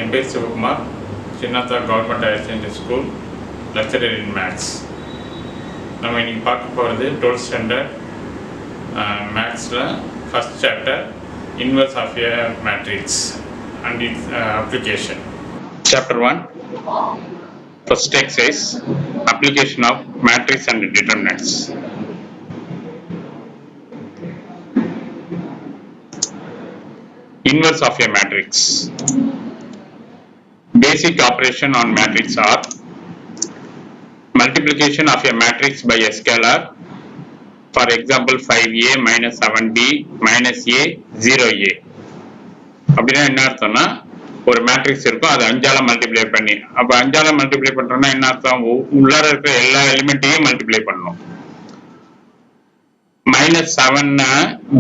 என் பேர் சிவகுமார், சின்னத்தா government higher secondary school, lecturer in maths. நம்ம இன்றைக்கி பார்க்க போகிறது 12th ஸ்டாண்டர்ட் மேத்ஸில் first chapter inverse of a matrix and its application. Chapter 1 first exercise application of matrix and determinants. Inverse of a matrix. Basic operation on matrix are multiplication of a matrix by a scalar. For example, 5a minus 7b minus a 0a. அப்படின்னா என்ன அர்த்தம்னா, ஒரு matrix இருக்கும், அது 5ஆல multiply பண்ணி, அப்போ 5ஆல multiply பண்றோம்னா என்ன அர்த்தம், உள்ளார இருக்கிற எல்லா எலிமெண்ட்டையும் மல்டிப்ளை பண்ணணும். மைனஸ் 7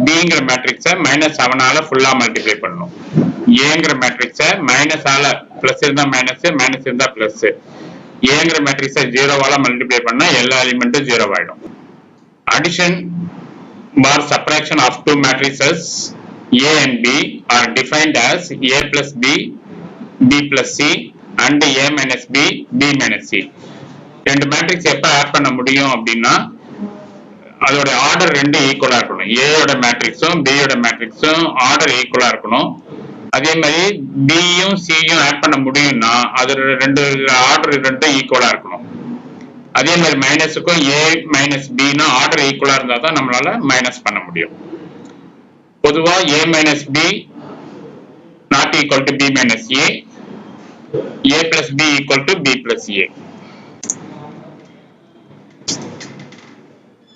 பிங்கிற மேட்ரிக்ஸை மைனஸ் 7ஆல ஃபுல்லா மல்டிப்ளை பண்ணணும். ஏங்கிற மேட்ரிக்ஸை மைனஸ் ஆல, பிளஸ் இருந்தா மைனஸ், மைனஸ் இருந்தா பிளஸ். ஏங்கிற மேட்ரிக்ஸை 0வால மல்டிப்ளை பண்ணா எல்லா எலிமெண்ட்டும் 0 ஆயிடும். Addition or subtraction of two matrices A and B are defined as A plus B, B plus C and A minus B, B minus C. ரெண்டு மேட்ரிக்ஸ் எப்ப ஆட் பண்ண முடியும் அப்படின்னா, அதோட ஆர்டர் ரெண்டு ஈக்குவலா இருக்கணும். ஏயோட மேட்ரிக்ஸும் பியோட மேட்ரிக்ஸும் ஆர்டர் ஈக்குவலா இருக்கணும். அதே மாதிரி பியும் சியும் ஆட் பண்ண முடியும்னா அது ரெண்டு ஆர்டர் ரெண்டும் ஈக்குவலா இருக்கணும். அதே மாதிரி மைனஸுக்கும் ஏ மைனஸ் பின்னா ஆர்டர் ஈக்குவலா இருந்தா தான் நம்மளால மைனஸ் பண்ண முடியும். பொதுவா A minus B not equal to B minus A plus B equal to B plus A.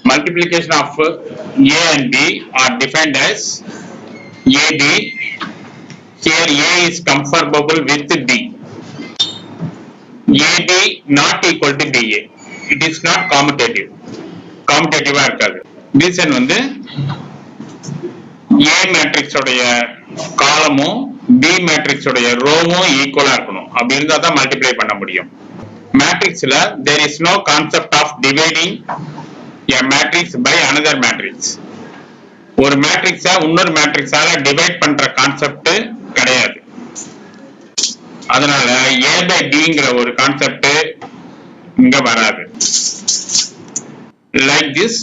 Multiplication of A and B are defined as AB. Here A is comparable with B. AB not equal to BA. It is not commutative. Commutative இருக்காது. Reason வந்து A matrix உடைய காலமும் B matrix உடைய ரோவும் ஈக்குவலா இருக்கணும். அப்படி இருந்தா தான் மல்டிப்ளை பண்ண முடியும். மேட்ரிக்ஸ்ல there is no concept of dividing a matrix by another matrix. ஒரு மேட்ரிக்ஸை இன்னொரு மேட்ரிக்ஸால டிவைட் பண்ற கான்செப்ட் கிடையாது. அதனால A by Bங்கிற ஒரு கான்செப்ட் இங்க வராது. Like this,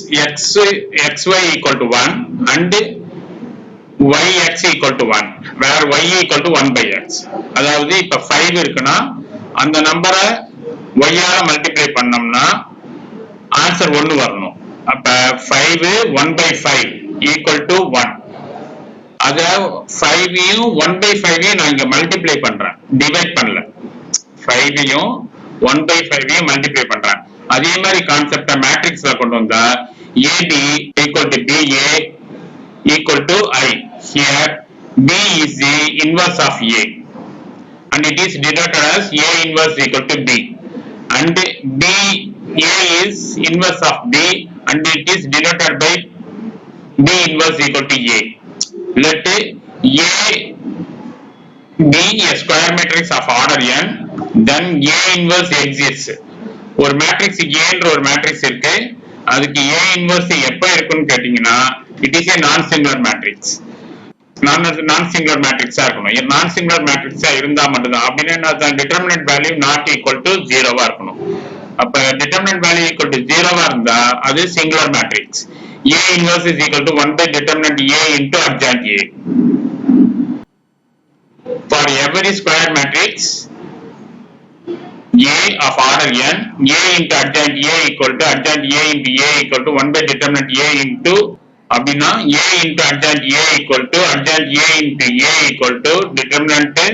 xy equal to 1 and yx equal to 1, where y equal to 1 by x. அதாவது இப்ப 5 இருக்குன்னா அந்த நம்பரை y ஆல மல்டிப்ளை பண்ணோம்னா ஆன்சர் 1 வரணும். அப்ப 5 1 by 5 equal to 1. அத 5யும் 1 by 5யும் நான் இங்க மல்டிப்ளை பண்றேன், டிவைட் பண்ணல. 5யும் 1 by 5யும் மல்டிப்ளை பண்றேன். அதே மாதிரி கான்செப்ட மேட்ரிக்ஸ்ல கொண்டு வந்தா AB equal to BA equal to I. Here B is the inverse of A and it is denoted as A inverse equal to B, and B A is inverse of B and it is denoted by B inverse equal to A. Let A be a square matrix of order n, then A inverse exists. ஒரு matrix ஏன்ற ஒரு matrix இருக்கு, அதுக்கு A inverse எப்ப இருக்குன்னு கேட்டீங்கன்னா it is a non-singular matrix. நான்-சிங்குலர் மேட்ரிக்ஸா இருக்கணும். நான்-சிங்குலர் மேட்ரிக்ஸா இருந்தா மட்டும்தான். அப்படின்னா determinant value not equal to 0வா இருக்கணும். அப்ப டிட்டர்மினன்ட் வேல்யூ ஈக்குவல் டு 0வா இருந்தா அது singular matrix. A inverse is equal to 1 by determinant A into adjoint A. For every square matrix A of order n, A into adjoint A equal to adjoint A into A equal to 1 by determinant A into அப்படின்னா A into adjoint A equal to adjoint A into A equal to determinant A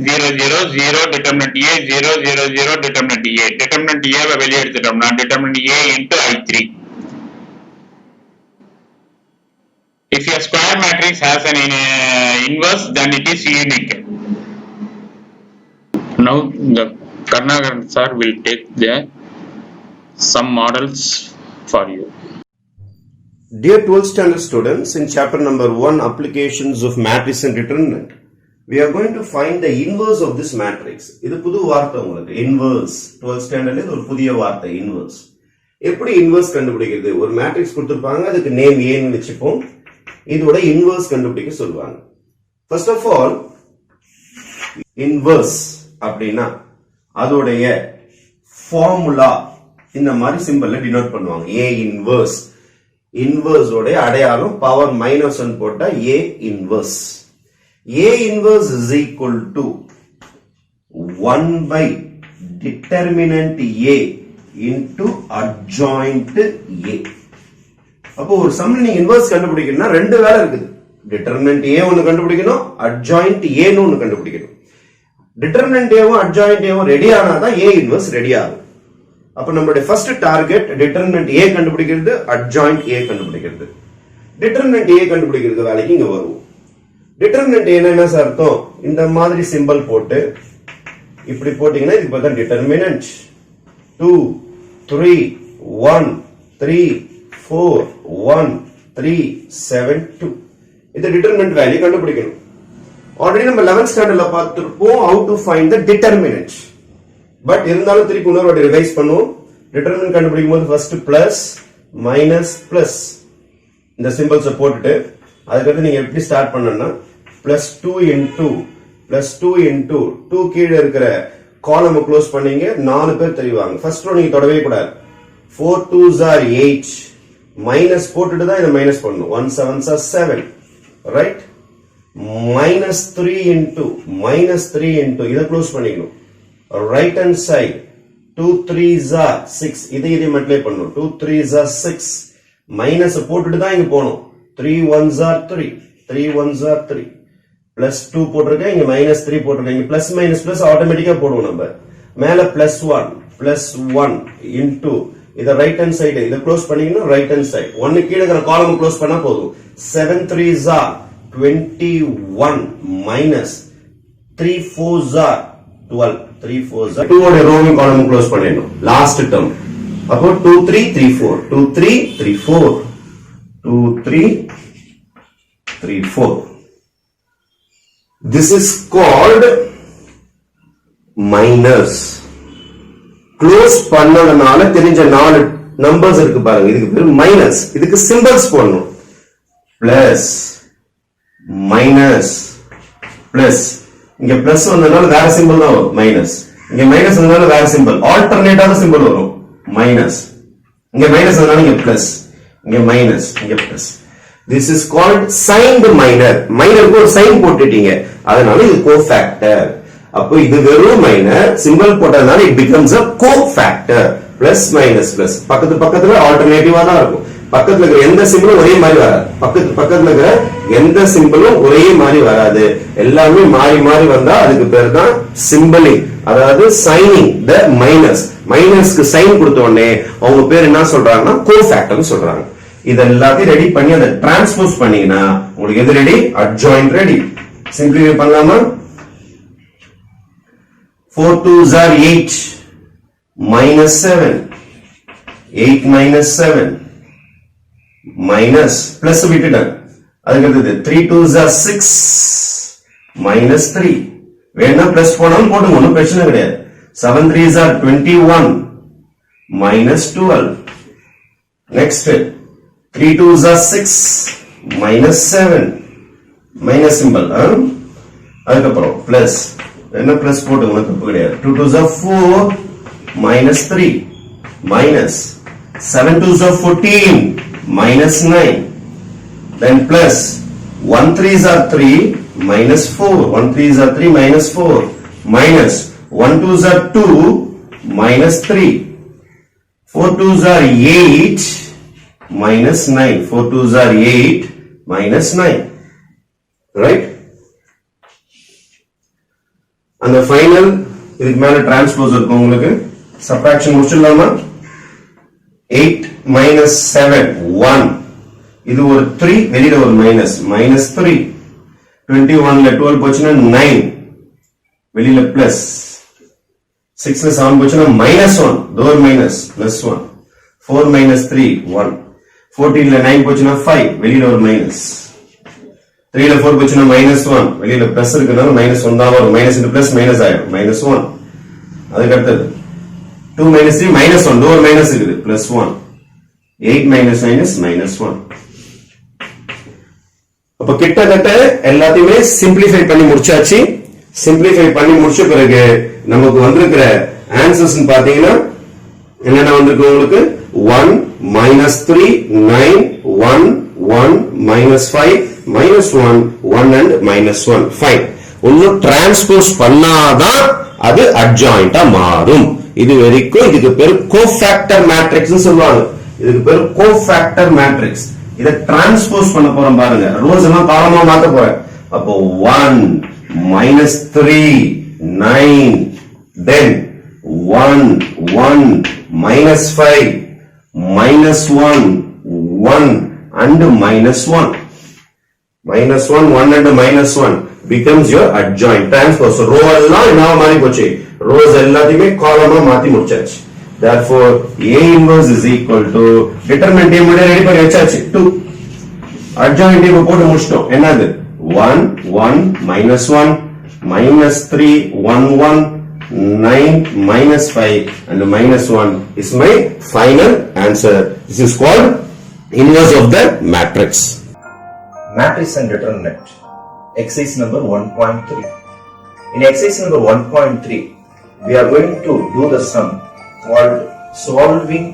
0 0 0 determinant A 0 0 0 determinant A. determinant A வை வெளியே எடுத்துட்டோம்னா determinant A into I3. If a square matrix has an inverse, then it is unique. Now the Karnagaran sir will take some models for you. Dear 12th standard students, in chapter number 1, applications of matrix and determinant, we are going to find the inverse of this matrix. இது புது வார்த்தை உங்களுக்கு, inverse. 12th standard இது ஒரு புதிய வார்த்தை, inverse. எப்படி inverse கண்டுபிடிக்கிறது? ஒரு மேட்ரிக்ஸ் கொடுத்திருப்பாங்க, அதுக்கு நேம் ஏன்னு வச்சுப்போம். இதோட inverse கண்டுபிடிக்க சொல்லுவாங்க. First of all, இன்வர்ஸ் அப்படின்னா அதோடைய ஃபார்முலா இந்த மாதிரி சிம்பிள்ல டினோட் பண்ணுவாங்க. ஏ இன்வர்ஸ், இன்வர்ஸ் உடைய அடையாளம் பவர் -1 போட்டா A inverse. A inverse is equal to 1 by determinant A into adjoint A. அப்போ ஒரு சம்ல நீங்க இன்வர்ஸ் கண்டுபிடிக்கணும்னா ரெண்டு வேலை இருக்குது. டிட்டர்மினன்ட் A ஒன்னு கண்டுபிடிக்கணும், அட்ஜாயிண்ட் A ன்னு ஒன்னு கண்டுபிடிக்கணும். டிட்டர்மினன்ட் A வும் அட்ஜாயிண்ட் A வும் ரெடி ஆனாதான் A இன்வர்ஸ் ரெடி ஆகும். அப்ப நம்மளுடைய ஃபர்ஸ்ட் டார்கெட் டிட்டர்மினன்ட் A கண்டுபிடிக்கிறது, அட்ஜாயிண்ட் A கண்டுபிடிக்கிறது. டிட்டர்மினன்ட் A கண்டுபிடிக்கிறது வேலைக்கு இங்க வருவோம். டிட்டர்மினன்ட் என்ன அர்த்தம்? இந்த மாதிரி சிம்பல் போட்டு இப்படி போட்டீங்கன்னா இதுக்கு பார்த்தா டிட்டர்மினன்ட் 2 3 1 3 4 1 3 7 2. இது டிட்டர்மினன்ட் வேல்யூ கண்டுபிடிக்கணும். ஆல்ரெடி நம்ம 11th ஸ்டாண்டர்ட்ல பார்த்திருப்போம் how to find the determinant. But இருந்தாலும் திருப்பி இன்னொரு வாட்டி ரிவைஸ் பண்ணுவோம். டிட்டர்மினன்ட் கண்டுபிடிக்கும் போது ஃபர்ஸ்ட் பிளஸ் மைனஸ் பிளஸ் இந்த சிம்பிள்ஸை போட்டுட்டு அதுக்கடுத்து நீங்க எப்படி ஸ்டார்ட் பண்ணணும்னா +2 into +2 into 2 கீழே இருக்கிற காலம் க்ளோஸ் பண்ணீங்க. 4 பேர் தெரிவாங்க. ஃபர்ஸ்ட் ரோ நீங்க தொடவே கூடாது. 4 2s are 8 மைனஸ் போட்டுட்டு தான் இதை மைனஸ் பண்ணணும். 1 7s are 7, ரைட்? -3 into இதை க்ளோஸ் பண்ணிக்கணும். Right hand side 2 3s are 6 இதை மல்டிப்ளை பண்ணணும். 2 3s are 6 மைனஸ் போட்டுட்டு தான் இங்க போகணும். 3 1s are 3 3 1s are 3 +2 போட்டிருக்கேன், இங்க -3 போட்டிருக்கேன். இங்க பிளஸ் மைனஸ் பிளஸ் ஆட்டோமேட்டிக்கா போடுவோம். நம்ம மேல +1 into இத ரைட் ஹேண்ட் சைடு இத க்ளோஸ் பண்ணீங்கன்னா ரைட் ஹேண்ட் சைடு 1 கீழ இருக்கிற காலம் க்ளோஸ் பண்ணா போதும். 7 3s are 21 minus 3 4s are 12 3 4s are 2 ஓட ரோவிங் காலம் க்ளோஸ் பண்ணிடணும். லாஸ்ட் டேர்ம் அப்போ 2 3 3 4 2 3 3 4 2 3 3 4. This is called minus. Close பண்ணதுனால தெரிஞ்ச 4 நம்பர்ஸ் இருக்கு பாருங்க, இதுக்கு பேர் மைனஸ். இதுக்கு சிம்பிள்ஸ் போடணும். Plus minus plus. இங்க பிளஸ் வந்ததுனால வேற சிம்பிள் தான் வரும் மைனஸ். இங்க மைனஸ் வந்ததுனால வேற சிம்பிள், ஆல்டர்னேட்டான சிம்பிள் வரும் மைனஸ். இங்க மைனஸ் வந்ததுனால இங்க பிளஸ், இங்க மைனஸ், இங்க plus. This is called signed minor. மைனருக்கு ஒரு சைன் போட்டுட்டீங்க, அதனால இது கோஃபேக்டர். அப்போ இது வெறும் மைனர், சிம்பிள் போட்டதுனால it becomes a cofactor. Plus minus plus பக்கத்துல ஆல்டர்னேட்டிவா தான் இருக்கும். பக்கத்துல இருக்கிற எந்த சிம்பிளும் ஒரே மாதிரி வராது. பக்கத்துல இருக்கிற எந்த சிம்பிளும் ஒரே மாதிரி வராது. எல்லாமே மாறி மாறி வந்தா அதுக்கு பேர் தான் சிம்பிளிங், அதாவது சைனிங் த மைனஸ். மைனஸ்க்கு சைன் கொடுத்த உடனே அவங்க பேர் என்ன சொல்றாங்கன்னா கோஃபேக்டர்னு சொல்றாங்க. இது எல்லாத்தையும் ரெடி பண்ணி அதை டிரான்ஸ்போஸ் பண்ணீங்கன்னா உங்களுக்கு எது ரெடி? Adjoint ready. சிம்பிளிஃபை பண்ணலாமா? 4 2s are 8 minus 7 8 minus 7 minus plus விட்டுட்டேன். அதுக்கு அடுத்தது 3 2s are 6 minus 3. வேணா பிளஸ் போனாலும் போடுங்க, ஒன்றும் பிரச்சனை கிடையாது. 7 3s are 21 minus 12. Next 3 2s are 6 minus 7 minus symbol. அதுக்கப்புறம் பிளஸ் என்ன பிளஸ் போட்டுங்க, தப்பு கிடையாது. 2 2s are 4 minus 3 minus 7 2s are 14 minus 9. Then plus 1 3s are 3 minus 4 1 3s are 3 minus 4 minus 1 2s are 2 minus 3 4 2s are 8 minus 9 4 2s are 8 minus 9, right? And the final இதுக்கு மேல transpose இருக்கும். உங்களுக்கு subtraction முடிச்சிடலாமா? 8 minus 7 1. இது ஒரு 3, வெளியில ஒரு minus -3. 21ல 12 போச்சுன்னா 9, வெளியில பிளஸ். 6ல 7 போச்சுன்னா -1, டோர் மைனஸ் +1. 4 minus 3 1. 14ல 9 போச்சுன்னா 5, வெளியில ஒரு மைனஸ். 3ல 4 போச்சுன்னா -1, வெளியில பிளஸ் இருக்குனால -1 தான் வரும். மைனஸ் இன்டு பிளஸ் மைனஸ் ஆயிடும், -1. அதுக்கு அடுத்தது 2 minus 3 -1, டோர் மைனஸ் இருக்குது, +1. 8 minus 9 is -1. அப்ப கிட்டத்தட்ட எல்லாத்தையுமே சிம்பிளிஃபை பண்ணி முடிச்சாச்சு. சிம்பிளிஃபை பண்ணி முடிச்ச பிறகு நமக்கு வந்திருக்கிற ஆன்சர்ஸ் பாத்தீங்கன்னா என்னென்ன வந்திருக்கு உங்களுக்கு 1 minus 3 9 1 1 minus 5 minus 1 1 and minus 1 5 இன்னும் டிரான்ஸ்போஸ் பண்ணாதான் அது அட்ஜாயிண்டா மாறும். இது வரைக்கும் இதுக்கு பேரு கோஃபேக்டர் மேட்ரிக்ஸ் சொல்லுவாங்க. இதுக்கு பேரு கோஃபேக்டர் மேட்ரிக்ஸ். இத டிரான்ஸ்போஸ் பண்ண போறோம் பாருங்க. ரோஸ் எல்லாம் காலமா மாத்த போறேன். அப்போ 1 minus 3 9 then 1 1 minus 5 minus 1 1 and minus 1 minus 1 1 and minus 1 becomes your adjoint transpose. Row எல்லாம் என்ன மாறி போச்சு, rows எல்லாத்தையுமே காலமா மாத்தி முடிச்சாச்சு. Therefore A inverse is equal to determinant A முன்னாடி ரெடி பண்ணி வச்சாச்சு 2 adjoint A போட்டு முடிச்சிட்டோம். என்னது 1 1 minus 1 minus 3 1 1 9 minus 5 and minus 1 is my final answer. This is called inverse of the matrix. Matrix and determinant. Exercise number 1.3. In exercise number 1.3, we are going to do the sum called solving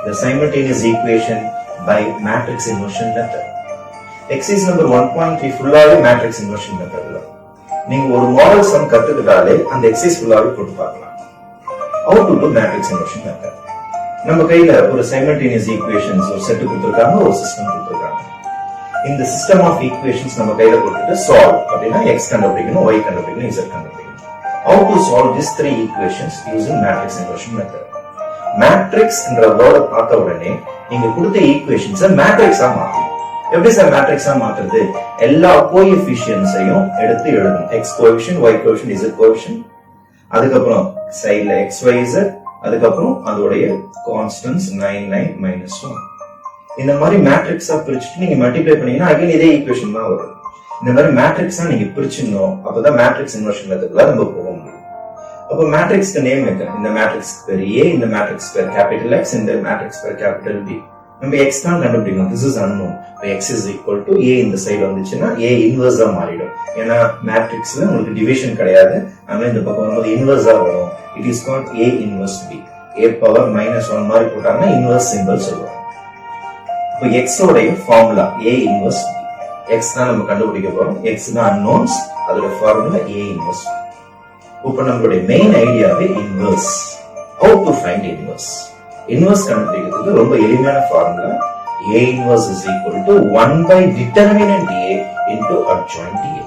the simultaneous equation by matrix inversion method. Exercise number 1.3 full-ஆவே matrix inversion method. நீங்க ஒரு model some கத்துக்கிட்டாலே அந்த exercise ஃபுல்லாவே போட்டு பார்க்கலாம். How to do matrix inversion method. நம்ம கையில ஒரு simultaneous equations ஒரு செட் கொடுத்திருக்காங்க, ஒரு சிஸ்டம் கொடுத்திருக்காங்க. இந்த சிஸ்டம் ஆஃப் ஈக்குவேஷன்ஸ் நம்ம கையில கொடுத்துட்டு சால்வ் அப்படினா x கண்டுபிடிக்கணும், y கண்டுபிடிக்கணும், z கண்டுபிடிக்கணும். How to solve these three equations using matrix inversion method. Matrix என்ற வேர்ட் பார்த்த உடனே நீங்க கொடுத்த ஈக்குவேஷன்ஸை மேட்ரிக்ஸா மாத்தணும். எப்படி சார் மேட்ரிக்ஸா மாத்துறது? எல்லா கோஎஃபிஷியன்ட்ஸையும் எடுத்து எழுதணும். x coefficient, y coefficient, z coefficient, அதுக்கப்புறம் சைடுல xyz, அதுக்கப்புறம் அதோடைய கான்ஸ்டன்ட்ஸ் 9 9 minus 1. இந்த மாதிரி மேட்ரிக்ஸா பிரிச்சுட்டு நீங்க மல்டிப்ளை பண்ணீங்கன்னா அகைன் இதே ஈக்குவேஷன் தான் வரும். இந்த மாதிரி மேட்ரிக்ஸா நீங்க பிரிச்சிடணும். அப்பதான் மேட்ரிக்ஸ் இன்வர்ஷன் மெத்தட்ல நம்ம போக முடியும். அப்ப மேட்ரிக்ஸ்க்கு நேம் வைக்க, இந்த மேட்ரிக்ஸ்க்கு பேர் A, இந்த மேட்ரிக்ஸ் பேர் கேபிட்டல் X, இந்த மேட்ரிக்ஸ் பேர் கேபிட்டல் B. நம்ம x தான் கண்டுபிடிக்கணும். this is unknown. x is equal to a இந்த சைடு வந்துச்சுன்னா a இன்வர்ஸா மாறிடும். ஏன்னா மேட்ரிக்ஸ்ல உங்களுக்கு டிவிஷன் கிடையாது. ஆனா இந்த பக்கம் வரும்போது இன்வர்ஸா வரும். it is called a inverse b. a power -1 மாதிரி போட்டாங்கன்னா இன்வர்ஸ் சிம்பல் சொல்லுவாங்க. இப்போ x உடைய formula a inverse b. x தான் நம்ம கண்டுபிடிக்க போறோம். x தான் unknowns, அதோட ஃபார்முலா a inverse b. இப்போ நம்மளுடைய மெயின் ஐடியாவே inverse. how to find inverse. Inverse கண்டுபிடிக்கிறதுக்கு ரொம்ப எளிமையான formula a inverse is equal to 1 by determinant a into adjoint a.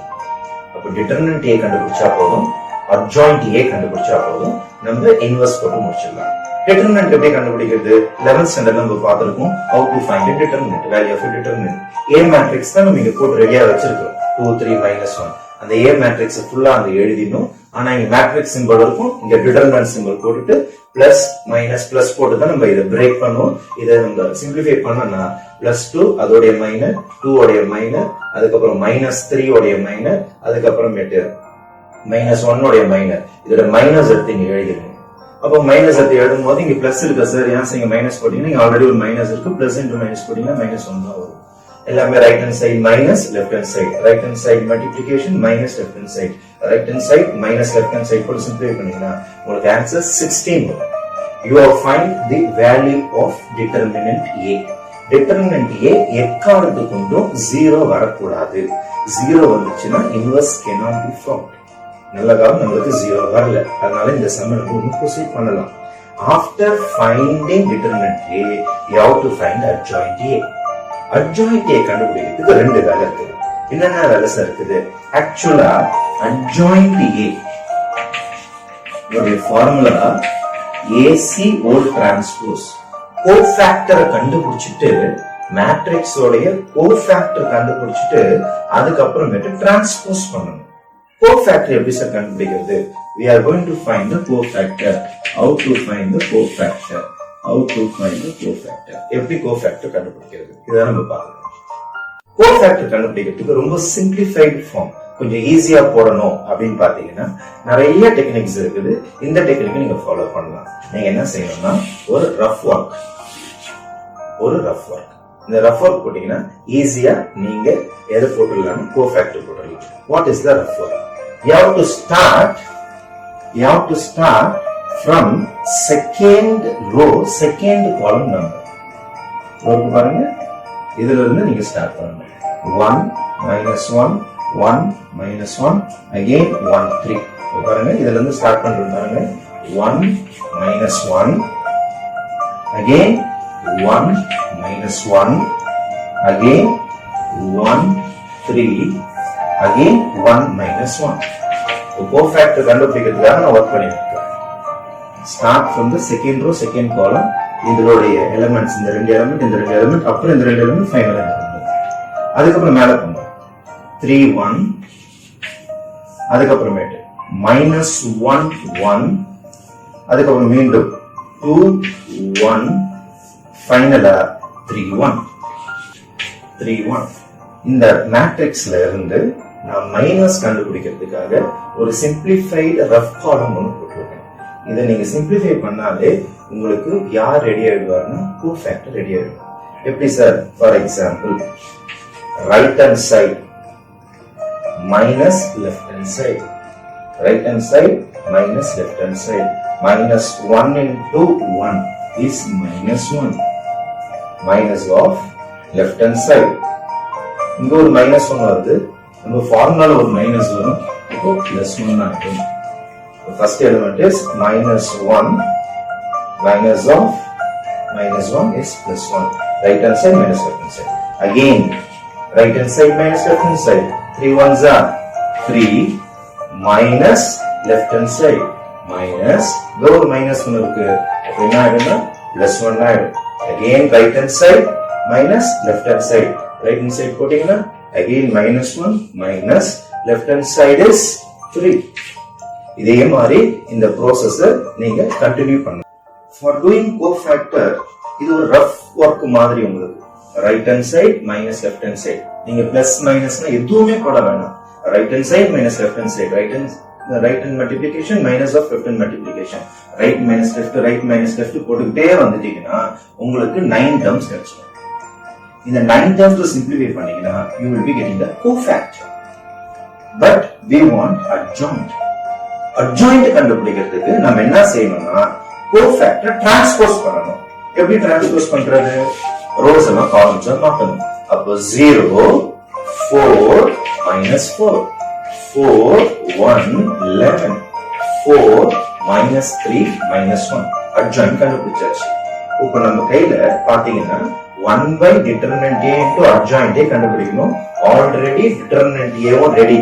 அப்ப determinant a கண்டுபிடிச்சா போதும், adjoint a கண்டுபிடிச்சா போதும், நம்ம இன்வர்ஸ் போட்டு முடிச்சிடலாம். determinant எப்படி கண்டுபிடிக்கிறது? 11th ஸ்டாண்டர்ட்ல நம்ம பார்த்திருக்கோம். how to find a determinant, value of a determinant. a matrix தான் நம்ம இங்க போட்டு ரெடியா வச்சிருக்கோம். 2 3 -1. அந்த a matrix ஃபுல்லா அங்க எழுதினோம். ஆனா இங்க மேட்ரிக்ஸ் சிம்பல் இருக்கும், இங்க டிட்டர்மினன்ட் சிம்பல் போட்டுட்டு பிளஸ் மைனஸ் பிளஸ் போட்டு தான் நம்ம இதை பிரேக் பண்ணுவோம். இதை நம்ம சிம்பிளிஃபை பண்ணோம்னா +2 அதோடைய மைனர், 2 உடைய மைனர், அதுக்கப்புறம் -3 உடைய மைனர், அதுக்கப்புறம் -1 உடைய மைனர். இதோட மைனஸ் எடுத்து இங்க எழுதிடணும். அப்போ மைனஸ் எடுத்து எழுதும் போது இங்க பிளஸ் இருக்கு சார், ஏன் இங்க மைனஸ் போட்டீங்கன்னா இங்க ஆல்ரெடி ஒரு மைனஸ் இருக்கு, பிளஸ் இன்டு மைனஸ் போட்டீங்கன்னா -1 தான் வரும். எல்லாமே right hand side minus, left hand side right hand side multiplication minus, left hand side right hand side minus, left hand side போட்டு சிம்பிளிஃபை பண்ணீங்கன்னா உங்களுக்கு ஆன்சர் 16 வரும். You have find the value of determinant A. Determinant A எக்காரணத்தை கொண்டும் 0 வரக்கூடாது. 0 வந்துச்சுன்னா inverse cannot be found. நல்ல காலம் நம்மளுக்கு 0 வரல, அதனால இந்த சம்ம நம்ம ப்ரொசீட் பண்ணலாம். After finding determinant A, you have to find adjoint A. adjoint A கண்டுபிடிக்கிறதுக்கு ரெண்டு வேலை இருக்குது. என்னென்ன வேலை சார் இருக்குது? ஆக்சுவலா adjoint A இதோடைய ஃபார்முலா AC whole transpose. கோஃபேக்டரை கண்டுபிடிச்சிட்டு மேட்ரிக்ஸ் உடைய கோஃபேக்டர் கண்டுபிடிச்சிட்டு அதுக்கப்புறமேட்டு டிரான்ஸ்போஸ் பண்ணணும். கோஃபேக்டர் எப்படி சார் கண்டுபிடிக்கிறது? We are going to find the cofactor. How to find the cofactor? How to find the cofactor? எப்படி கோஃபேக்டர் கண்டுபிடிக்கிறது? இதை நம்ம பார்க்கலாம். கோஃபேக்டர் கண்டுபிடிக்கிறதுக்கு ரொம்ப சிம்பிளிஃபைடு ஃபார்ம், கொஞ்சம் ஈஸியா போடணும் அப்படின்னு பாத்தீங்கன்னா நிறைய டெக்னிக்ஸ் இருக்குது. இந்த டெக்னிக் நீங்க ஃபாலோ பண்ணலாம். நீங்க என்ன செய்யணும்னா ஒரு ரஃப் ஒர்க், இந்த ரஃப் ஒர்க் போட்டீங்கன்னா ஈஸியா நீங்க எதை போட்டுடலாம்? கோஃபேக்டர் போட்டுடலாம். What is the rough work? You have to start from second row, second column number. பாருங்க, இதுல இருந்து நீங்க ஸ்டார்ட் பண்ணணும். 1 minus 1 1 minus 1 again 1 3. பாருங்க, இதுல இருந்து ஸ்டார்ட் பண்றது பாருங்க. 1 minus 1 again 1 minus 1 again 1 3 again 1 minus 1. Co-factor கண்டுபிடிக்கிறதுக்காக நான் ஒர்க் பண்ணிருக்கேன். Start from the second row, second column. இதனுடைய எலிமெண்ட்ஸ், இந்த ரெண்டு எலிமெண்ட், அப்புறம் இந்த ரெண்டு எலிமெண்ட் ஃபைனல் எலிமெண்ட். அதுக்கப்புறம் மேல போங்க. 3 1, அதுக்கப்புறமேட்டு -1 1, அதுக்கப்புறம் மீண்டும் 2 1, ஃபைனலா 3 1 3 1. இந்த மேட்ரிக்ஸ்ல இருந்து நான் மைனஸ் கண்டுபிடிக்கிறதுக்காக ஒரு சிம்பிளிஃபைடு ரஃப் காலம் ஒன்று போட்டிருக்கேன். இதை நீங்க சிம்பிளிஃபை பண்ணாலே உங்களுக்கு யார் ரெடி ஆயிடுவார்னா கோஃபேக்டர் ரெடி ஆயிடும். எப்படி sir? For example, right hand side minus left hand side, right hand side minus left hand side. -1 into 1 is -1, minus of left hand side. இங்க ஒரு -1 வருது, நம்ம ஃபார்முலால ஒரு மைனஸ் வரும், இப்போ +1 ஆகும். First element is -1, minus of -1 is +1. Right hand side minus left hand side. Again, right hand side minus left hand side. 3 ones are 3 minus left hand side minus, though -1 இருக்கு, என்ன ஆயிடும்னா +1 ஆயிடும். Again, right hand side minus left hand side. Right hand side போட்டீங்கன்னா again -1 minus left hand side is 3. இதே மாதிரி இந்த process நீங்க continue பண்ணணும். For doing cofactor, இது ஒரு ரஃப் ஒர்க் மாதிரி உங்களுக்கு. Right hand side minus left hand side, நீங்க பிளஸ் மைனஸ்னா எதுவுமே போட வேணாம். Right hand side minus left hand side, right hand multiplication minus of left hand multiplication, right minus left போட்டுக்கிட்டே வந்துட்டீங்கன்னா உங்களுக்கு 9 டேர்ம்ஸ் கிடைச்சிடும். இந்த 9 டேர்ம்ஸ் சிம்பிளிஃபை பண்ணீங்கன்னா you will be getting the cofactor. But we want adjoint. adjoint கண்டுபிடிக்கிறதுக்கு நம்ம என்ன செய்யணும்னா cofactor transpose பண்ணணும். எப்படி transpose பண்றது? rows எல்லாம் columns மாத்தணும். அப்போ 0 4 -4 4 1 11 4 -3 -1 adjoint கண்டுபிடிச்சாச்சு. இப்போ நம்ம கையில பாத்தீங்கன்னா 1 by determinant A into adjoint A கண்டுபிடிக்கணும். ஆல்ரெடி determinant A வும் ரெடி,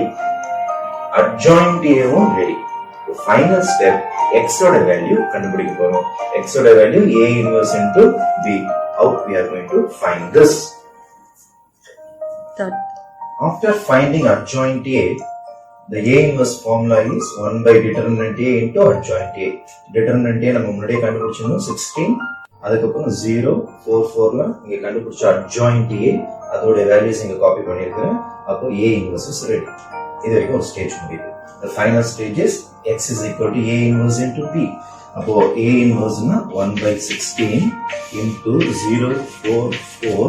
adjoint A வும் ரெடி. ஃபைனல் ஸ்டெப் x ஓட வேல்யூ கண்டுபிடிக்க போறோம். x ஓட value A inverse into B. How we are going to find this? After finding adjoint A, the A inverse formula is 1 by determinant A into adjoint A. Determinant A நம்ம முன்னாடியே கண்டுபிடிச்சிருந்தோம் 16. அதுக்கப்புறம் 0 4 4ல இங்க கண்டுபிடிச்ச adjoint A, அதோட values இங்க copy பண்ணிருக்கேன். அப்போ A inverse is ready. இது வரைக்கும் ஒரு ஸ்டேஜ் முடியுது. The final stage is x is equal to A inverse into B. அப்போ A inverse னா 1 by 16 into 0 4 4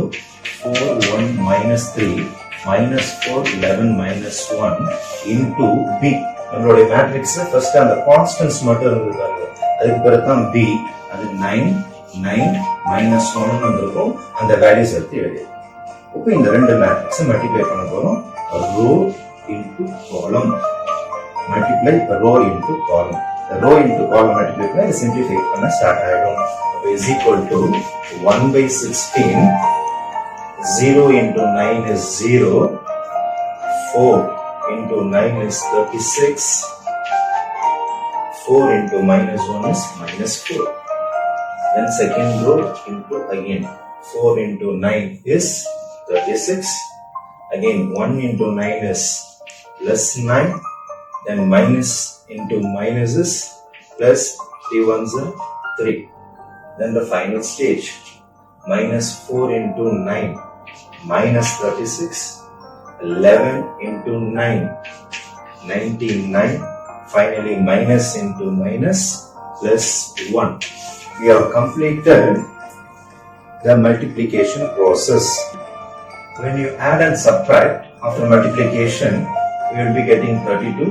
4 1 -3 -4 11 -1 into B. நம்மளுடைய மேட்ரிக்ஸ்ல ஃபர்ஸ்ட் அந்த கான்ஸ்டன்ட்ஸ் மட்டும் இருந்திருக்காங்க, அதுக்கு பிறகு தான் B. அது 9 9 -1 வந்திருக்கும். அந்த வேல்யூஸ் எடுத்து எழுதி இப்போ இந்த ரெண்டு மேட்ரிக்ஸ் மல்டிப்ளை பண்ண போறோம். Row into column, multiply row into column. The row into column multiply பண்ணா இது simplify பண்ண ஸ்டார்ட் ஆயிடும். is equal to 1 by 16 0 into 9 is 0 4 into 9 is 36 4 into -1 is -4. Then second row into again 4 into 9 is 36. Again 1 into 9 is +9, then minus into minus is plus 3 ones are 3. Then the final stage, -4 into 9 minus 36, 11 into 9 99, finally minus into minus plus 1. We have completed the multiplication process. When you add and subtract after multiplication, we will be getting 32.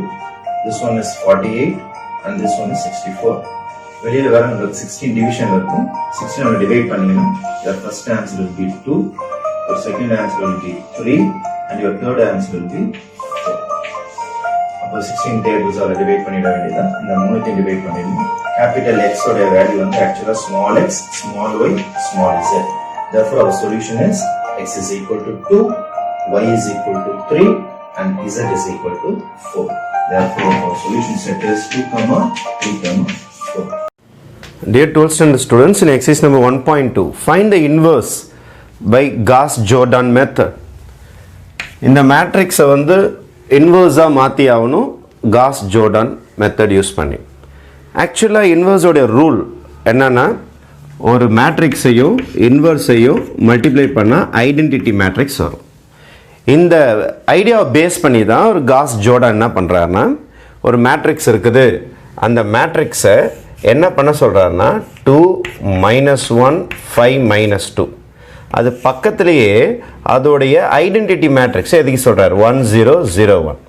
This one is 48 and this one is 64. வெளியில வேற உங்களுக்கு 16 division இருக்கும். 16 நம்ம divide பண்ணீங்கன்னா your first answer will be 2, your second answer will be 3 and your third answer will be 4. அப்போ 16 tables ஆல divide பண்ணிட வேண்டியதா. இந்த மூணுத்தையும் divide பண்ணிடணும். Capital X ஓட வேல்யூ வந்து actually small x, small y, small z. Therefore our solution is x is equal to 2, y is equal to 3 and z is equal to 4. Therefore our solution set is 2, 3, 4. Dear 12th standard students, in exercise number 1.2, find the inverse by Gauss-Jordan method. இந்த மேட்ரிக்ஸை வந்து இன்வர்ஸாக மாற்றி ஆகணும் Gauss-Jordan method use பண்ணி. ஆக்சுவலாக இன்வர்ஸோடைய rule என்னென்னா, ஒரு மேட்ரிக்ஸையும் இன்வர்ஸையும் multiply பண்ணால் ஐடென்டிட்டி மேட்ரிக்ஸ் வரும். இந்த ஐடியாவை பேஸ் பண்ணி தான் ஒரு Gauss-Jordan என்ன பண்ணுறாருன்னா, ஒரு மேட்ரிக்ஸ் இருக்குது, அந்த மேட்ரிக்ஸை என்ன பண்ண சொல்கிறாருன்னா 2 -1 5 -2 அது பக்கத்திலேயே அதோடைய ஐடென்டிட்டி மேட்ரிக்ஸை எதுக்கு சொல்கிறார் 1 0 0 1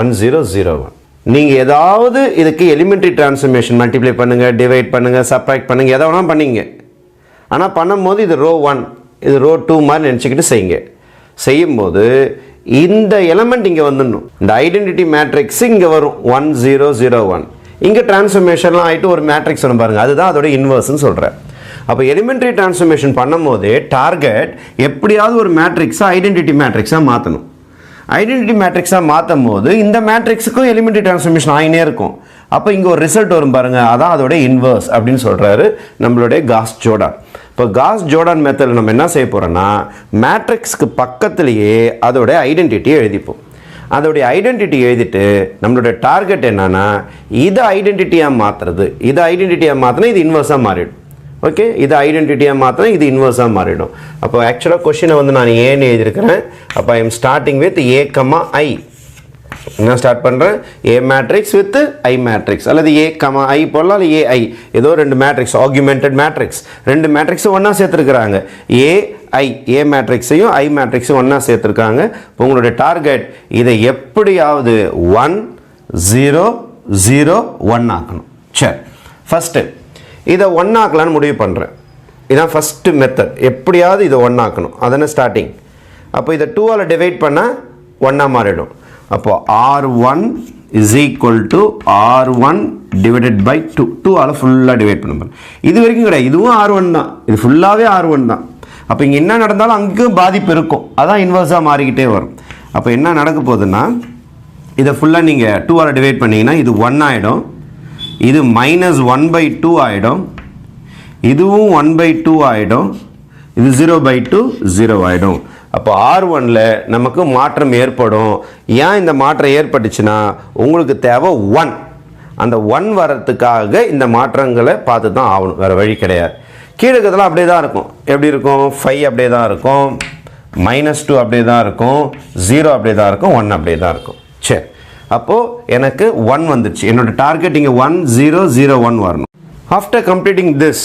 1 0 0 1. நீங்கள் ஏதாவது இதுக்கு எலிமெண்ட்ரி டிரான்ஸ்ஃபர்மேஷன் மல்டிப்ளை பண்ணுங்கள், டிவைட் பண்ணுங்கள், சப்ராக்ட் பண்ணுங்கள், எதை வேணால் பண்ணிங்க. ஆனால் பண்ணும்போது இது ரோ 1 இது ரோ 2 மாதிரி நினச்சிக்கிட்டு செய்யுங்க. செய்யும்போது இந்த எலமெண்ட் இங்கே வந்துடணும். இந்த ஐடென்டிட்டி மேட்ரிக்ஸ் இங்கே வரும் 1 0 0 1. இங்கே டிரான்ஸ்ஃபர்மேஷன்லாம் ஆகிட்டு ஒரு மேட்ரிக்ஸ் வரும் பாருங்கள், அதுதான் அதோட இன்வர்ஸ்ன்னு சொல்கிறேன். அப்போ எலிமெண்ட்ரி டிரான்ஸ்ஃபர்மேஷன் பண்ணும் போதே டார்கெட் எப்படியாவது ஒரு மேட்ரிக்ஸாக ஐடென்டிட்டி மேட்ரிக்ஸாக மாற்றணும். ஐடென்டிட்டி மேட்ரிக்ஸாக மாற்றும் போது இந்த மேட்ரிக்ஸுக்கும் எலிமெண்ட்ரி டிரான்ஸ்ஃபர்மேஷன் ஆகினே இருக்கும். அப்போ இங்கே ஒரு ரிசல்ட் வரும் பாருங்கள், அதான் அதோட இன்வர்ஸ் அப்படின்னு சொல்கிறாரு நம்மளுடைய Gauss-Jordan. இப்போ Gauss-Jordan மெத்தடில் நம்ம என்ன செய்ய போகிறோன்னா, மேட்ரிக்ஸ்க்கு பக்கத்துலேயே அதோட ஐடென்டிட்டியை எழுதிப்போம். அதோடைய ஐடென்டிட்டி எழுதிட்டு நம்மளுடைய டார்கெட் என்னன்னா, இதை ஐடென்டிட்டியாக மாற்றுறது, இதை ஐடென்டிட்டியாக மாற்றினா இது இன்வர்ஸாக மாறிடும். ஓகே, இது ஐடென்டிட்டியாக மாற்றினா இது இன்வர்ஸாக மாறிடும். அப்போ ஆக்சுவலாக கொஷினை வந்து நான் ஏன்னு எழுதியிருக்கிறேன். அப்போ I am starting with A, I. என்ன ஸ்டார்ட் பண்ணுறேன், A matrix with I matrix, அல்லது A, I போடலாம், அல்லது AI, ஏதோ ரெண்டு மேட்ரிக்ஸ், ஆக்யூமெண்டட் மேட்ரிக்ஸ், ரெண்டு மேட்ரிக்ஸும் ஒன்றா சேர்த்துருக்குறாங்க. A மேட்ரிக்ஸையும் I மேட்ரிக்ஸையும் ஒன்றா சேர்த்துருக்காங்க. இப்போ உங்களுடைய டார்கெட் இதை எப்படியாவது 1 0 0 1 ஆக்கணும். சரி, ஃபஸ்ட்டு இதை 1 ஆக்கலான்னு முடிவு பண்ணுறேன். இதான் ஃபஸ்ட்டு மெத்தட். எப்படியாவது இதை 1 ஆக்கணும், அதான ஸ்டார்டிங். அப்போ இதை 2ஆல் டிவைட் பண்ணால் 1ஆக மாறிடும். அப்போது R1 is equal to R1 divided by 2. 2ஆல் ஃபுல்லாக டிவைட் பண்ண. இது வரைக்கும் கிடையாது, இதுவும் R1 தான், இது ஃபுல்லாகவே R1 தான். அப்போ இங்கே என்ன நடந்தாலும் அங்கேயும் பாதிப்பு இருக்கும், அதான் இன்வர்ஸாக மாறிக்கிட்டே வரும். அப்போ என்ன நடக்க போகுதுன்னா, இதை ஃபுல்லாக நீங்கள் 2ஆல் டிவைட் பண்ணிங்கன்னா இது 1 ஆகிடும், இது -1/2 ஆகிடும், இதுவும் 1/2 ஆகிடும், இது 0/2 0 ஆகிடும். அப்போ R1ல் நமக்கு மாற்றம் ஏற்படும். ஏன் இந்த மாற்றம் ஏற்பட்டுச்சுன்னா, உங்களுக்கு தேவை 1. அந்த 1 வரத்துக்காக இந்த மாற்றங்களை பார்த்து தான் ஆகணும், வேறு வழி கிடையாது. கீழே இருக்கிறதுலாம் அப்படியே தான் இருக்கும். எப்படி இருக்கும், 5 அப்படியே தான் இருக்கும், -2 அப்படியே தான் இருக்கும், 0 அப்படியே தான் இருக்கும், 1 அப்படியே தான் இருக்கும். சரி, அப்போது எனக்கு 1 வந்துடுச்சு. என்னோட டார்கெட் இங்கே 1 0 0 1 வரணும். ஆஃப்டர் கம்ப்ளீட்டிங் திஸ்,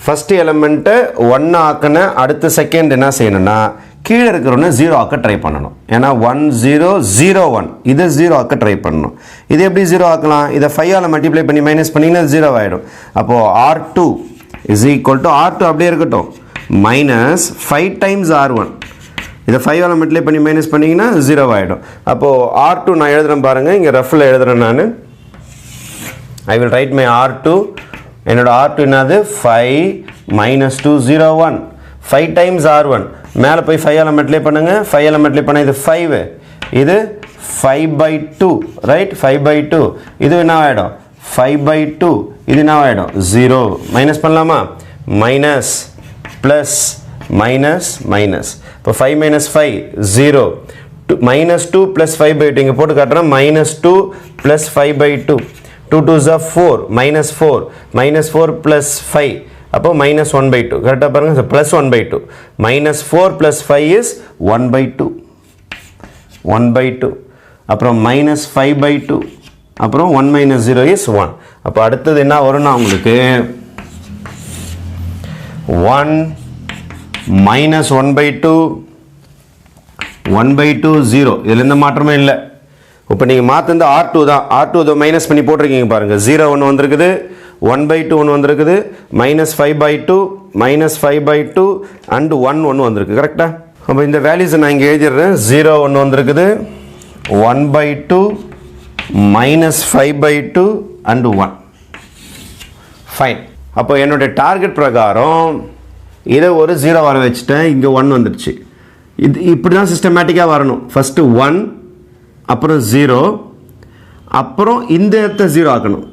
ஃபஸ்ட்டு எலமெண்ட்டை 1 ஆக்கின அடுத்த செகண்ட் என்ன செய்யணும்னா, கீழே இருக்கிறவனை 0 ஆக்க ட்ரை பண்ணணும். ஏன்னா 1 0 0 1 இதை 0 ஆக்க ட்ரை பண்ணணும். இது எப்படி 0 ஆக்கலாம், இதை 5ஆல் மல்டிப்ளை பண்ணி மைனஸ் பண்ணிங்கன்னா 0 ஆகிடும். அப்போது R2 is equal to R2 அப்படியே இருக்கட்டும், -5 டைம்ஸ் R1. இதை 5ஆல் மல்டிப்ளை பண்ணி மைனஸ் பண்ணிங்கன்னா 0 ஆகிடும். அப்போது R2 நான் எழுதுகிறேன் பாருங்கள், இங்கே ரஃபில் எழுதுகிறேன் நான். I will write my R2. என்னோட R2 என்னது 5 -2 0 1. 5 டைம்ஸ் R1, மேலே போய் 5ஆல் மல்டிப்ளை பண்ணுங்கள், 5ஆல் மல்டிப்ளை பண்ண இது 5, இது 5/2 ரைட், 5/2. இது என்ன ஆகிடும் 5/2, இது என்ன ஆகிடும் 0. மைனஸ் பண்ணலாமா, மைனஸ் ப்ளஸ் மைனஸ் மைனஸ். இப்போ 5 - 5 0, -2 + 5/2 இங்கே போட்டு காட்டுறேன், -2 + 5/2, 2 2s are 4, -4 + 5, அப்போ -1/2. கரெக்டாக பாருங்கள், +1/2. -4 + 5 is 1/2, 1/2. அப்புறம் -5/2, அப்புறம் 1 - 0 is 1. அப்போ அடுத்தது என்ன வரும்னா உங்களுக்கு 1 -1/2 1/2 0. இதில் எந்த மாற்றமே இல்லை. இப்போ நீங்கள் மாற்றது R2 தான். R2 இதை மைனஸ் பண்ணி போட்டிருக்கீங்க பாருங்கள். 0 ஒன்று வந்திருக்குது, 1/2 ஒன்று வந்திருக்குது, -5/2 -5/2 அண்ட் 1 ஒன்று வந்திருக்கு. கரெக்டாக? அப்போ இந்த வேல்யூஸை நான் இங்கே எழுதிடுறேன். 0 ஒன்று வந்திருக்குது, 1/2 -5/2 அண்ட் 1. ஃபைன். அப்போ என்னுடைய டார்கெட் பிரகாரம் இதை ஒரு 0 வர வச்சுட்டேன். இங்கே 1 வந்துடுச்சு. இது இப்படி தான் சிஸ்டமேட்டிக்காக வரணும். ஃபஸ்ட்டு 1, அப்புறம் 0, அப்புறம் இந்த இடத்த 0 ஆக்கணும்.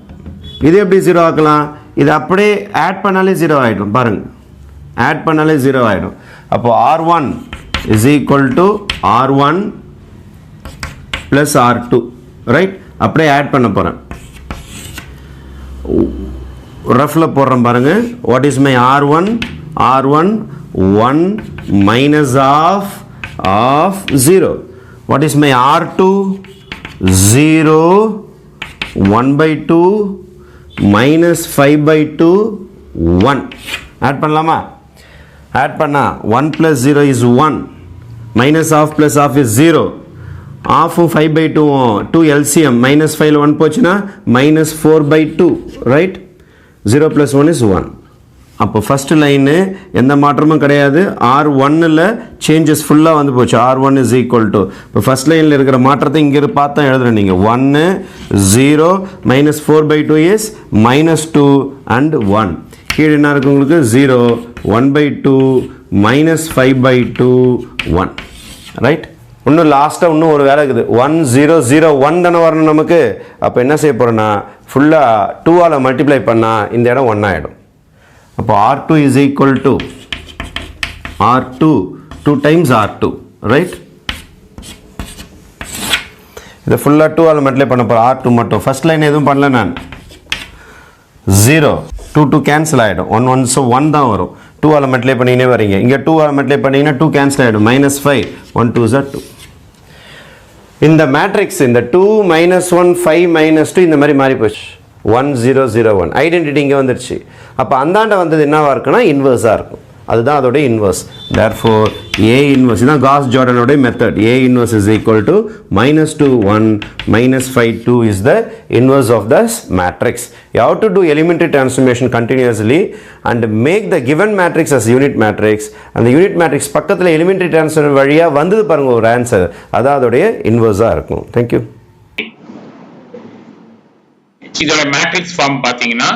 இது எப்படி 0 ஆக்கலாம்? இது அப்படியே ஆட் பண்ணாலே 0 ஆகிடும். பாருங்கள், ஆட் பண்ணாலே 0 ஆகிடும். அப்போ R1 is equal to R1 plus R2, right? அப்படியே ஆட் பண்ண போகிறேன். ரஃபில் போடுறேன் பாருங்கள். What is my R1? R1 1 minus of 0. What is my R2? 0 1/2 minus 5/2 1. Add பண்ணலாமா? ஆட் பண்ணா 1 plus 0 is 1, minus of plus of is 0. Half 5/2 2 LCM, minus 5 1 போச்சுன்னா minus 4/2, right? 0 plus 1 is 1. அப்போ first line எந்த மாற்றமும் கிடையாது. R1ல் சேஞ்சஸ் ஃபுல்லாக வந்து போச்சு. R1 is equal to, இப்போ ஃபர்ஸ்ட் லைனில் இருக்கிற மாற்றத்தை இங்கே பார்த்தா எழுதுறேன் நீங்கள். 1 0 minus 4/2 is -2 and 1. கீழே என்ன இருக்கு உங்களுக்கு? 0 1/2 minus 5/2 1, ரைட்? இன்னும் லாஸ்ட்டாக இன்னும் ஒரு வேலை இருக்குது. 1 0 0 1 தானே வரணும் நமக்கு. அப்போ என்ன செய்ய போகிறோன்னா ஃபுல்லாக 2ஆல் மல்டிப்ளை பண்ணால் இந்த இடம் 1 ஆகிடும். அப்போ R2 is equal to R2 2 times R2, right? இதை ஃபுல்லாக 2ஆல் மல்டிப்ளை பண்ண போகிறோம். R2 மட்டும். ஃபர்ஸ்ட் லைன் எதுவும் பண்ணல நான். 0 2 2 கேன்சல் ஆகிடும். 1 1 ஸோ 1 தான் வரும். 2ஆல் மல்டிப்ளை பண்ணிங்கன்னே வரீங்க. இங்கே 2ஆல் மல்டிப்ளை பண்ணிங்கன்னா 2 கேன்சல் ஆகிடும். -5 1 2 is 2. இந்த மேட்ரிக்ஸ் இந்த 2 -1 5 -2 இந்த மாதிரி மாறி போச்சு. 1 0 0 1 ஐடென்டிட்டி இங்கே வந்துடுச்சு. அப்போ அந்தாண்ட வந்தது என்னவா இருக்குன்னா இன்வர்ஸாக இருக்கும். அதுதான் அதோட இன்வர்ஸ். தேர்ஃபோர் A இன்வர்ஸ், இதுதான் காஸ் ஜார்டனோட method. A inverse is equal to -2 1 -5 2 is the inverse of this matrix. You have to do elementary transformation continuously and make the given matrix as unit matrix. அந்த unit matrix பக்கத்தில் elementary transfer வழியாக வந்தது பாருங்க ஒரு answer. அதான் அதோடைய இன்வர்ஸாக இருக்கும். Thank you. இதோட மேட்ரிக்ஸ் ஃபார்ம் பாத்தீங்கன்னா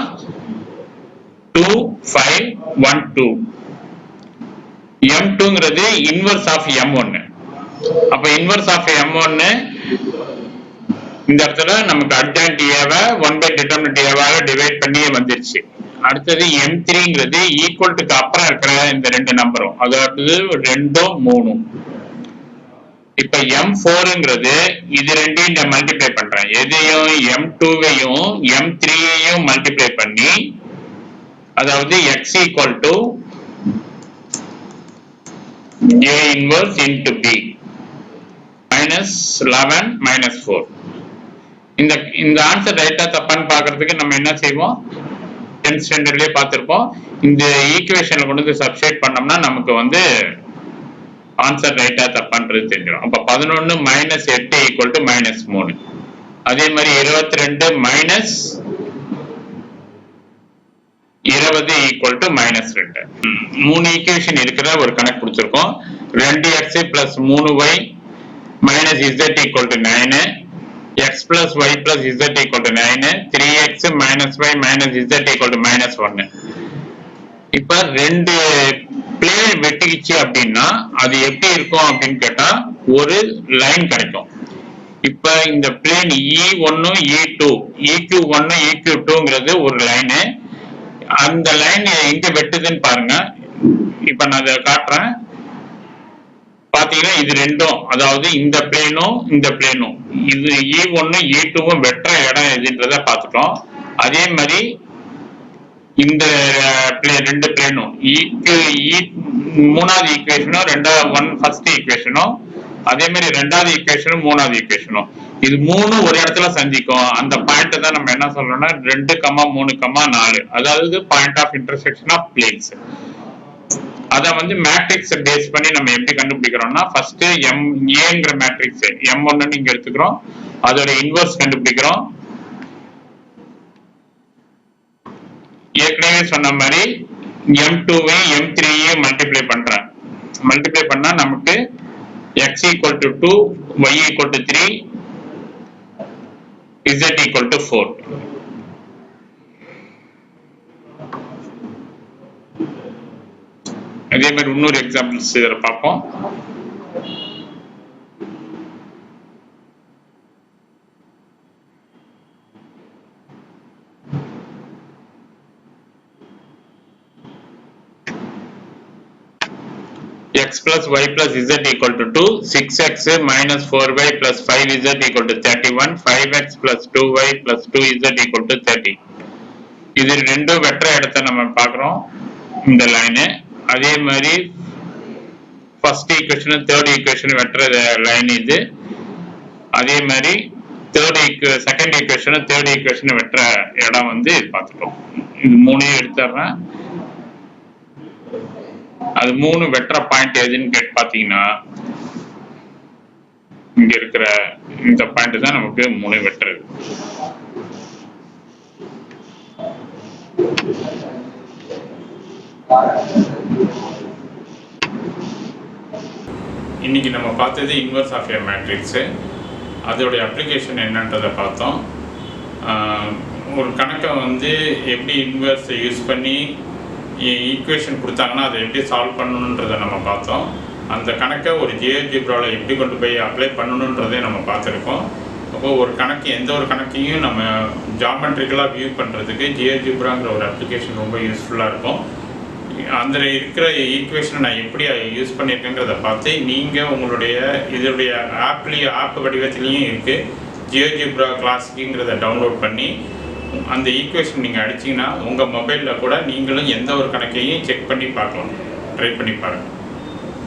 2 5 1 2. M2ங்கிறது இன்வர்ஸ் ஆஃப் M1. அப்ப இன்வர்ஸ் ஆஃப் M1 இந்த இடத்துல நமக்கு அட்ஜாயின்ட் ஏவை 1/determinant ஏவால டிவைட் பண்ணி வந்துருச்சு. அடுத்தது M3ங்கிறது ஈக்குவல்ட்டுக்கு அப்புறம் இருக்கிற இந்த ரெண்டு நம்பரும், அதாவது 2 3. இப்ப M4ங்கிறது இது ரெண்டையும் மல்டிப்ளை பண்றேன். எதையும் M2வையும் M3யையும் மல்டிப்ளை பண்ணி, அதாவது X equal to A inverse into B -11 -4. இந்த ஆன்சர் ரைட்டா தப்பான்னு பாக்குறதுக்கு நம்ம என்ன செய்வோம்? 10th ஸ்டாண்டர்ட்லயே பார்த்திருப்போம். இந்த ஈக்குவேஷன்ல கொண்டு வந்து சப்ஸ்டிட்யூட் பண்ணோம்னா நமக்கு வந்து ஆன்சர் ரைட்டா தப்பான்றது தெரிஞ்சிடும். அப்ப 11 -8 ஈக்குவல் டு -3. அதே மாதிரி 22 -20 ஈக்குவல் டு -2. 3 ஈக்குவேஷன் இருக்கிற ஒரு கணக்கு கொடுத்திருக்கோம். 2x plus 3y minus z equal to 9, x plus y plus z equal to 9, 3x minus y minus z equal to -1. இப்ப ரெண்டு பிளேன் வெட்டிக்கிச்சு அப்படின்னா அது எப்படி இருக்கும் அப்படின்னு கேட்டா ஒரு லைன் கிடைக்கும். இப்ப இந்த பிளேன் E1 E2 EQ1 EQ2ங்கிறது ஒரு லைனு. அந்த லைன் எங்க வெட்டுதுன்னு பாருங்க. இப்ப நான் அதை காட்டுறேன். பாத்தீங்கன்னா இது ரெண்டும், அதாவது இந்த பிளேனும் இந்த பிளேனும், இது E1 E2வும் வெட்டுற இடம் எதுன்றத பார்த்துட்டோம். அதே மாதிரி இந்த ரெண்டு பிளேனும் மூணாவது ஈக்குவேஷனும் ஃபர்ஸ்ட் ஈக்குவேஷனும், அதே மாதிரி ரெண்டாவது ஈக்குவேஷனும் மூணாவது ஈக்குவேஷனும், இது மூணும் ஒரு இடத்துல சந்திக்கும். அந்த பாயிண்ட் தான் நம்ம என்ன சொல்றோம்னா 2, 3, 4, அதாவது point of intersection of planes. அதை வந்து மேட்ரிக்ஸ் பேஸ் பண்ணி நம்ம எப்படி கண்டுபிடிக்கிறோம்னா ஃபர்ஸ்ட் ஏங்கிற மேட்ரிக்ஸ் M1 இங்க எடுத்துக்கிறோம், அதோட இன்வர்ஸ் கண்டுபிடிக்கிறோம். ஏற்கனவே சொன்ன மாதிரி M2வையும் M3வையும் மல்டிப்ளை பண்ணா நமக்கு x equal to 2, y equal to 3, z equal to 4. அதே மாதிரி இன்னொரு எக்ஸாம்பிள்ஸ் இதில் பார்ப்போம். x plus y plus z equal to 2, 6x minus 4y plus 5z equal to 31, 5x plus 2y plus 2z equal to 30. இது ரெண்டும் வெற்ற இடத்தை நம்ம பார்க்குறோம் இந்த லைனு. அதே மாதிரி ஃபர்ஸ்ட் ஈக்குவேஷன் தேர்ட் ஈக்குவேஷன் வெற்ற லைன் இது. அதே மாதிரி செகண்ட் ஈக்குவேஷன் தேர்ட் ஈக்குவேஷன் வெற்ற இடம் வந்து இது பார்த்துட்டோம். இது மூணையும் எடுத்துடுறேன். அது 3 வெற்ற பாயிண்ட் எதுன்னு கேட்டு பாத்தீங்கன்னா இங்க இருக்கிற இந்த பாயிண்ட் தான் நமக்கு 3 வெற்றது. இன்னைக்கு நம்ம பார்த்தது இன்வர்ஸ் ஆஃப் ஏ மேட்ரிக்ஸ். அதோடைய அப்ளிகேஷன் என்னன்றதை பார்த்தோம். ஒரு கணக்கை வந்து எப்படி இன்வர்ஸ் யூஸ் பண்ணி ஈக்குவேஷன் கொடுத்தாங்கன்னா அதை எப்படி சால்வ் பண்ணணுன்றதை நம்ம பார்த்தோம். அந்த கணக்கை ஒரு ஜியோஜிப்ராவில் எப்படி கொண்டு போய் அப்ளை பண்ணணுன்றதை நம்ம பார்த்துருக்கோம். அப்போ ஒரு கணக்கு எந்த ஒரு கணக்கையும் நம்ம ஜாமெட்ரிக்கலாக வியூ பண்ணுறதுக்கு ஜியோஜிப்ராங்கிற ஒரு அப்ளிகேஷன் ரொம்ப யூஸ்ஃபுல்லாக இருக்கும். அந்த இருக்கிற ஈக்குவேஷனை நான் எப்படி யூஸ் பண்ணியிருக்கேங்கிறத பார்த்து நீங்கள் உங்களுடைய இதோடைய ஆப் வடிவத்திலையும் இருக்குது, ஜியோஜிப்ரா கிளாசிக்குங்கிறத டவுன்லோட் பண்ணி அந்த ஈக்குவேஷன் நீங்கள் அடிச்சிங்கன்னா உங்கள் மொபைலில் கூட நீங்களும் எந்த ஒரு கணக்கையும் செக் பண்ணி பார்க்கலாம். ட்ரை பண்ணி பாருங்கள்.